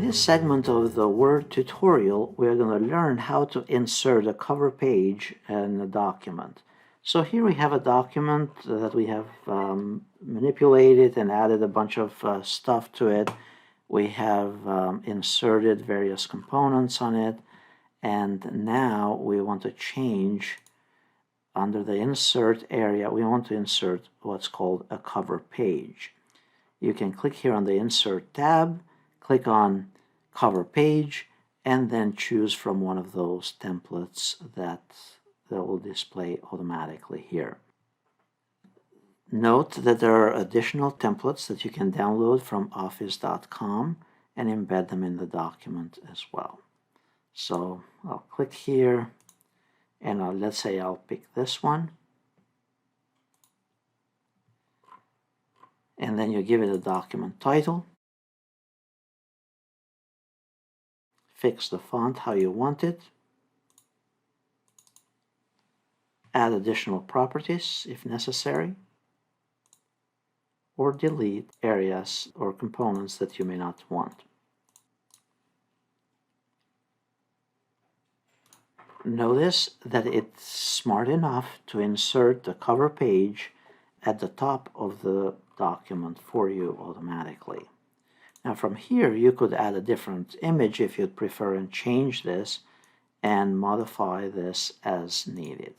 this segment of the Word tutorial, we're going to learn how to insert a cover page in a document. So here we have a document that we have manipulated and added a bunch of stuff to it. We have inserted various components on it, and now we want to change under the insert area. We want to insert what's called a cover page. You can click here on the insert tab, click on cover page, and then choose from one of those templates that will display automatically here. Note that there are additional templates that you can download from office.com and embed them in the document as well. So I'll click here, and let's say I'll pick this one. And then you give it a document title. Fix the font how you want it. Add additional properties if necessary. Or delete areas or components that you may not want. Notice that it's smart enough to insert the cover page at the top of the document for you automatically. Now from here you could add a different image if you'd prefer and change this and modify this as needed.